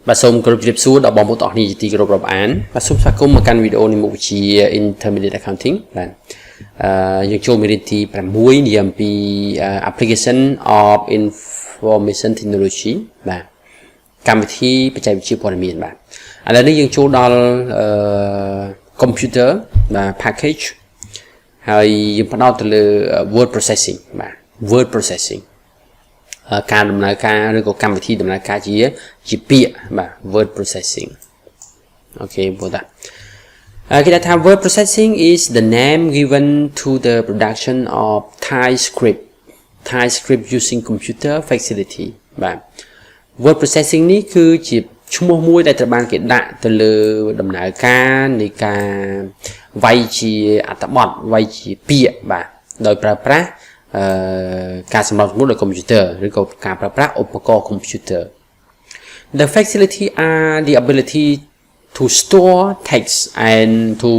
Bà xong group chụp xuống đã bóng một tọa này thì group rộp án. Bà xong xa công một căn video này một chi Intermediate Accounting. Nhưng cho mình thì bà mùi niềm vì Application of Information Technology. Cảm thi bà chạy vị trí bộ miền bà. Là này nhưng cho đó computer và package. Hay nhưng bắt đầu từ word processing. Word processing. Cả đầm nai ca rồi có cầm vị đầm nai ca chỉ bịa mà word processing. Okay, bộ đó. Cái data word processing is the name given to the production of Thai script using computer facility. Và word processing ní cứ chỉ chung môi đại ban cái đại từ lừa đầm nai ca này ca vay chỉ bọt vay chỉ bịa và đòi praการสำรองสมมุติโดยคอมพิวเตอร์หรือการประกอบอุปกรณ์คอมพิวเตอร์ The facility are the ability to store text and to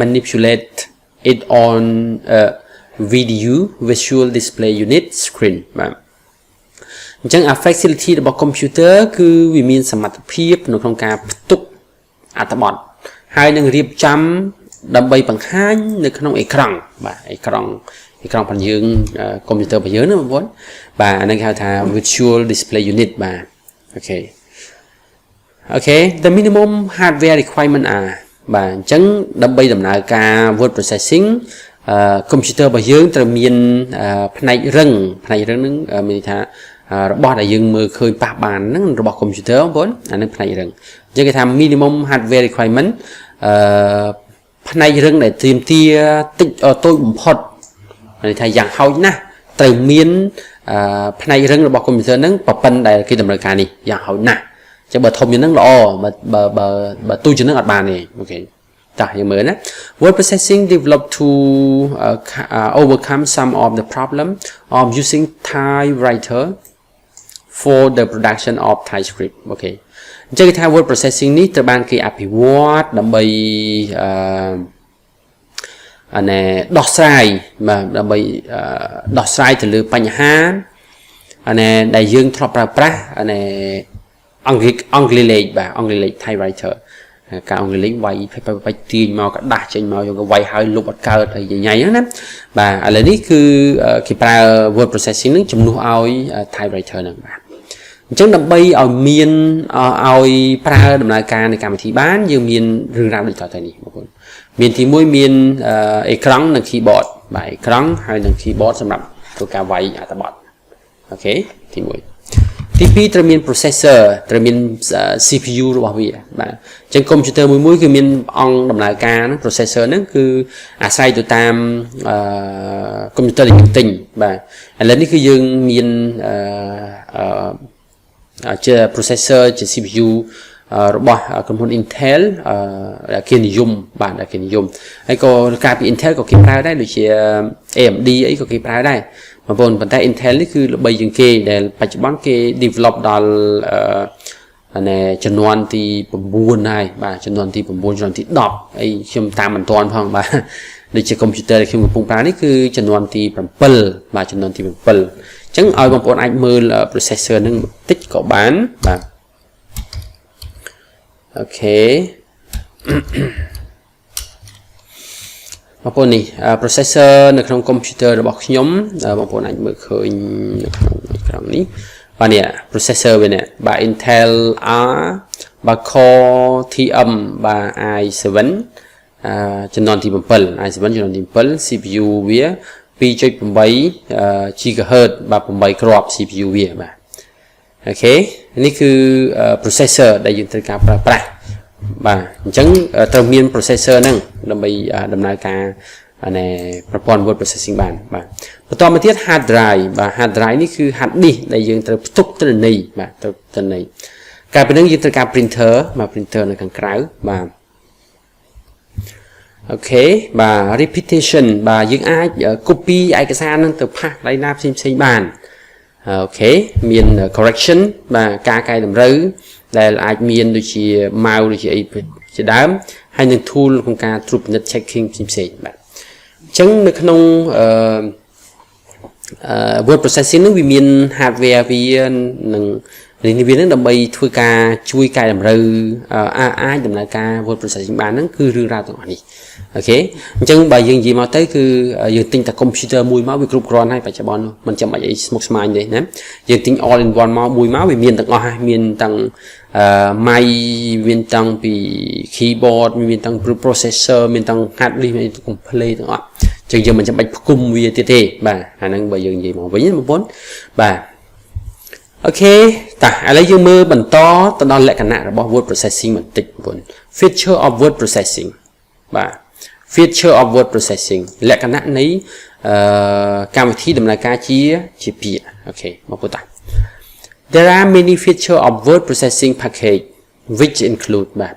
manipulate it on a video visual display unit screen អញ្ចឹង facility របស់ computer គឺវាមានសមត្ថភាពនៅក្នុងការផ្ទុកអត្ថបទហើយនឹងរៀបចំដើម្បីបង្ហាញនៅក្នុងអេក្រង់បាទអេក្រង់របស់យើងកុំព្យូទ័ររបស់យើងណាបងប្អូនបាទអានេះគេហៅថា Visual Display Unit បាទអូខេ The minimum hardware requirement are បាទអញ្ចឹងដើម្បីដំណើរការ word processing កុំព្យូទ័ររបស់យើងត្រូវមានផ្នែករឹងហ្នឹងមានន័យថារបស់ដែលយើងមើលឃើញប៉ះបានហ្នឹងរបស់កុំព្យូទ័របងប្អូនអានេះផ្នែករឹងអញ្ចឹងគេថា minimum hardware requirement ផ្នែករឹងដែលត្រៀមទាតិចតូចបំផុតន័យថាយ៉ាងហោចណាស់ត្រូវមានផ្នែករឹងរបស់កុំព្យូទ័រហ្នឹងប្រព័ន្ធដែលគេតម្រូវការនេះយ៉ាងហោចណាស់អញ្ចឹងបើធំជាងហ្នឹងល្អបើទូជាងហ្នឹងអត់បានទេអូខេតោះយើងមើលណា Word processing developed to overcome some of the problem of using Thai writer for the production of Thai script អូខេអញ្ចឹងគេថា word processing នេះត្រូវបានគេអភិវឌ្ឍដើម្បីដោះស្រាយបាទដើម្បីដោះស្រាយទៅលើបញ្ហាដែលយើងធ្លាប់ប្រើប្រាស់អង់គ្លេសលេខបាទអង់គ្លេសលេខ Thai writer ការអង់គ្លេសលេខវាយទាញមកกระดาษចេញមកយកទៅវាយហើយលុបអត់កើតហើយញ៉ៃហ្នឹងណាបាទឥឡូវនេះគឺគេប្រើ word processing ហ្នឹងជំនួសឲ្យ Thai writer ហ្នឹងបាទអញ្ចឹងដើម្បីឲ្យមានឲ្យប្រើដំណើរការនៃកម្មវិធីបានយើងមានរឿងរ៉ាវដូចតទៅនេះបងប្អូនមានទី1មានអេក្រង់និង keyboard បាទអេក្រង់ហើយនិង keyboard សម្រាប់ធ្វើការវាយអត្ថបទអូខេទី1ទី2ត្រូវមាន processor ត្រូវមាន CPU របស់វាបាទអញ្ចឹងកុំព្យូទ័រមួយគឺមានអង្គដំណើរការហ្នឹង processor ហ្នឹងគឺអាស្រ័យទៅតាមកុំព្យូទ័រដែលយើងទិញបាទឥឡូវនេះគឺយើងមានជា processor ជា CPU របស់ក្រុមហ៊ុន Intel ដែលគេនិយមបាទដែលគេនិយមហើយក៏ការពី Intel ក៏គេប្រើដែរដូចជា AMD អីក៏គេប្រើដែរបងប្អូនប៉ុន្តែ Intel នេះគឺល្បីជាងគេដែលបច្ចុប្បន្នគេ develop ដល់ចំនួនទី9ហើយបាទចំនួនទី9ចំនួនទី10អីខ្ញុំតាមមិនទាន់ផងបាទដូចជាកុំព្យូទ័រដែលខ្ញុំកំពុងប្រើនេះគឺចំនួនទី7បាទចំនួនទី7អញ្ចឹងឲ្យបងប្អូនអាចមើល processor នឹងបន្តិចក៏បានបាទអូខេបងប្អូននេះ processor នៅក្នុង computer របស់ខ្ញុំបងប្អូនអាចមើលឃើញនៅក្នុងអេក្រង់នេះបាទនេះ processor វានេះបាទ Intel R បាទ Core TM បាទ i7 ចំនួនទី7 i7 ចំនួនទី7 CPU វា 2.8 GHz បាទ8គ្រាប់ CPU វាបាទអូខេនេះគឺ processor ដែលយើងត្រូវការប្រើប្រាស់បាទអញ្ចឹងត្រូវមាន processor ហ្នឹងដើម្បីដំណើរការប្រព័ន្ធ word processing បានបាទបន្តមកទៀត hard drive បាទ hard drive នេះគឺ hard disk ដែលយើងត្រូវផ្ទុកទិន្នន័យបាទទិន្នន័យកាលពីហ្នឹងយើងត្រូវការ printer បាទ printer នៅខាងក្រៅបាទអូខេបាទ repetition បាទយើងអាច copy ឯកសារហ្នឹងទៅផាសកន្លែងណាផ្សេងបានអូខេមាន correction បាទការកែតម្រូវដែលអាចមានដូចជា mouse ដូចជាអីជាដើមហើយនឹង tool ក្នុងការត្រួតពិនិត្យ checking ផ្សេងបាទអញ្ចឹងនៅក្នុងword processing នឹងវាមាន hardware វានិង នេះវានឹងដើម្បីធ្វើការជួយកែតម្រូវអាចដំណើរការ word processing បានហ្នឹងគឺរឿងរ៉ាវទាំងអស់នេះអូខេអញ្ចឹងបើយើងនិយាយមកទៅគឺយើងទិញតែ computer មួយមកវាគ្រប់គ្រាន់ហើយបច្ចុប្បន្នមិនចាំបាច់អីស្មុគស្មាញទេណាយើងទិញ all in one មកមួយមកវាមានទាំងអស់ហើយមានទាំងម៉ៃមានទាំងពី keyboard មានទាំង processor មានទាំង hard disk មានទាំង play ទាំងអស់អញ្ចឹងយើងមិនចាំបាច់ផ្គុំវាទៀតទេបាទអាហ្នឹងបើយើងនិយាយមកវិញបងប្អូនបាទអូខេតោះឥឡូវយើងមើលបន្តទៅដល់លក្ខណៈរបស់ word processing បន្តិចបងប្អូន feature of word processing បាទ feature of word processing លក្ខណៈនៃកម្មវិធីដំណើរការជាពាក្យអូខេមកពុតតា There are many feature of word processing package which include បាទ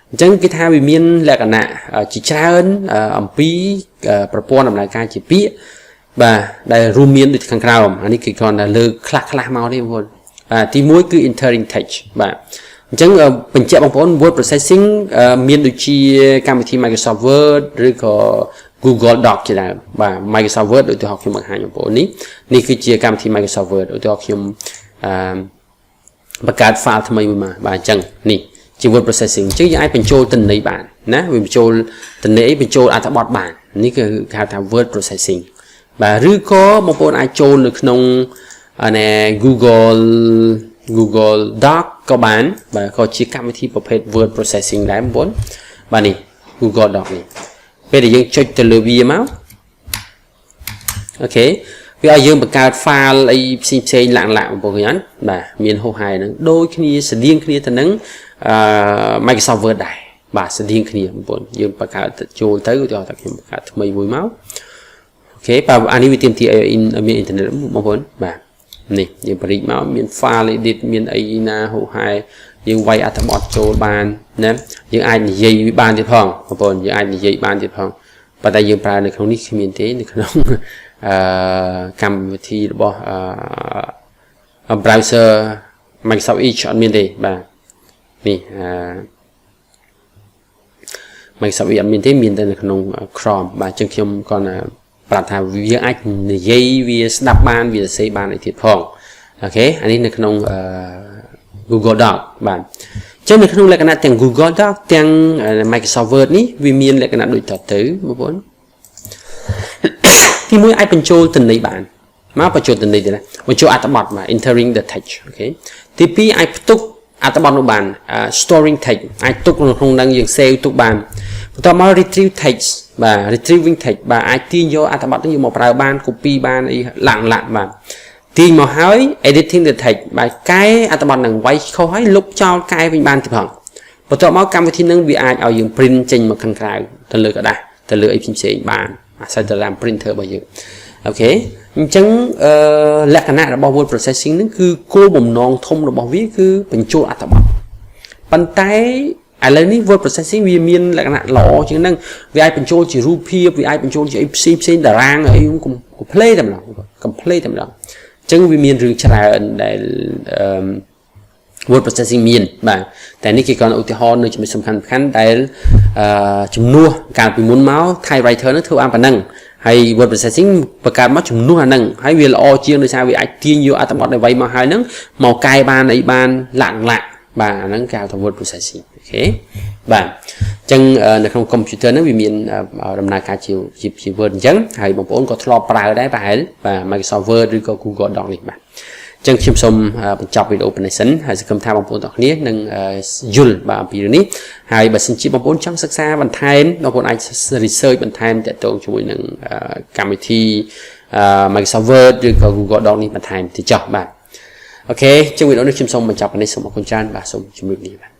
អញ្ចឹងគេថាវាមានលក្ខណៈជាច្រើនអំពីប្រព័ន្ធដំណើរការជាពាក្យបាទដែលរួមមានដូចខាងក្រោមអានេះគឺគ្រាន់តែលើកខ្លះមកទេបងប្អូនបាទទី1គឺ entering text បាទអញ្ចឹងបញ្ជាក់បងប្អូន word processing មានដូចជាកម្មវិធី Microsoft Word ឬក៏ Google Doc ជាដើមបាទ Microsoft Word ឧទាហរណ៍ខ្ញុំបង្ហាញបងប្អូននេះគឺជាកម្មវិធី Microsoft Word ឧទាហរណ៍ខ្ញុំបង្កើត file ថ្មីមួយមកបាទអញ្ចឹងនេះជា word processing អញ្ចឹងយើងអាចបញ្ចូលទិន្នន័យបានណាវាបញ្ចូលទិន្នន័យបញ្ចូលអត្ថបទបាននេះគឺគេហៅថា word processing បាទឬក៏បងប្អូនអាចចូលនៅក្នុងGoogle Doc ក៏បានបាទក៏ជាកម្មវិធីប្រភេទ word processing ដែរបងប្អូនបាទនេះ Google Doc នេះពេលដែលយើងចុចទៅលើវាមកអូខេវាឲ្យយើងបង្កើត file អីផ្សេងឡាក់បងប្អូនឃើញអត់បាទមានហោហែហ្នឹងដូចគ្នាស្តៀងគ្នាទៅនឹងMicrosoft Word ដែរបាទស្តៀងគ្នាបងប្អូនយើងបង្កើតចូលទៅឧទាហរណ៍ថាខ្ញុំបង្កើតថ្មីមួយមកអូខេបាទអានេះវាទាមទារមានអ៊ីនធឺណិតបងប្អូនបាទនេះយើងបរិចមកមាន file edit មានអីណាហោហែយើងវាយអត្ថបទចូលបានណាយើងអាចនិយាយវាបានទៀតផងបងប្អូនយើងអាចនិយាយបានទៀតផងប៉ុន្តែយើងប្រើនៅក្នុងនេះគ្មានទេនៅក្នុងកម្មវិធីរបស់browser Microsoft Edge អត់មានទេបាទនេះMicrosoft Edge អត់មានទេមានតែនៅក្នុង Chrome បាទអញ្ចឹងខ្ញុំគាត់ប្រាប់ថាវាអាចនិយាយវាស្ដាប់បានវាសរសេរបានអីទៀតផងអូខេអានេះនៅក្នុង Google Doc បាទអញ្ចឹងនៅក្នុងលក្ខណៈទាំង Google Doc ទាំង Microsoft Word នេះវាមានលក្ខណៈដូចតទៅបងប្អូនទី1អាចបញ្ចូលទិន្នន័យបានមកបញ្ចូលទិន្នន័យទៀតណាបញ្ចូលអត្ថបទបាទ entering the text អូខេទី2អាចផ្ទុកអត្ថបទនោះបាន storing text អាចទុកនៅក្នុងនឹងយើង save ទុកបានបន្ទាប់មក retrieve text បាទ retrieving text បាទអាចទាញយកអត្ថបទនេះយកមកប្រើបាន copy បានអីឡាក់បាទទាញមកហើយ editing the text បាទកែអត្ថបទនឹងវាយខុសហើយលុបចោលកែវិញបានទៅផងបន្ទាប់មកកម្មវិធីនឹងវាអាចឲ្យយើង print ចេញមកខាងក្រៅទៅលើក្រដាសទៅលើអីផ្សេងៗបានអាស្រ័យទៅតាម printer របស់យើងអូខេអញ្ចឹងលក្ខណៈរបស់ word processing ហ្នឹងគឺគោលបំណងធំរបស់វាគឺបញ្ចូលអត្ថបទប៉ុន្តែឥឡូវនេះ word processing វាមានលក្ខណៈល្អជាងហ្នឹងវាអាចបញ្ចូលជារូបភាពវាអាចបញ្ចូលជាអីផ្សេងតារាងអីcomplete តែម្ដង complete តែម្ដងអញ្ចឹងវាមានរឿងច្រើនដែលword processing មានបាទតែនេះគេគាត់ឧទាហរណ៍នៅចំណុចសំខាន់ដែលជំនួសកាលពីមុនមក typewriter នឹងធ្វើបានប៉ុណ្ណឹងហើយ word processing បង្កើតមកជំនួសអាហ្នឹងហើយវាល្អជាងដោយសារវាអាចទាញយកអត្ថបទដែលវាយមកហើយហ្នឹងមកកែបានអីបានឡាក់បាទអាហ្នឹងគេហៅថា word processing អូខេបាទអញ្ចឹងនៅក្នុង computer ហ្នឹងវាមានដំណើរការជា word អញ្ចឹងហើយបងប្អូនក៏ធ្លាប់ប្រើដែរប្រហែលបាទ Microsoft Word ឬក៏ Google Doc នេះបាទអញ្ចឹងខ្ញុំសូមបញ្ចប់វីដេអូប៉ុណ្ណេះសិនហើយសង្ឃឹមថាបងប្អូនទាំងគ្នានឹងយល់បាទអំពីរឿងនេះហើយបើសិនជាបងប្អូនចង់សិក្សាបន្ថែមបងប្អូនអាច research បន្ថែមទាក់ទងជាមួយនឹងកម្មវិធី Microsoft Word ឬក៏ Google Doc នេះបន្ថែមទៅចុះបាទអូខេអញ្ចឹងវីដេអូនេះខ្ញុំសូមបញ្ចប់ប៉ុណ្ណេះសូមអរគុណច្រើនបាទសូមជម្រាបលា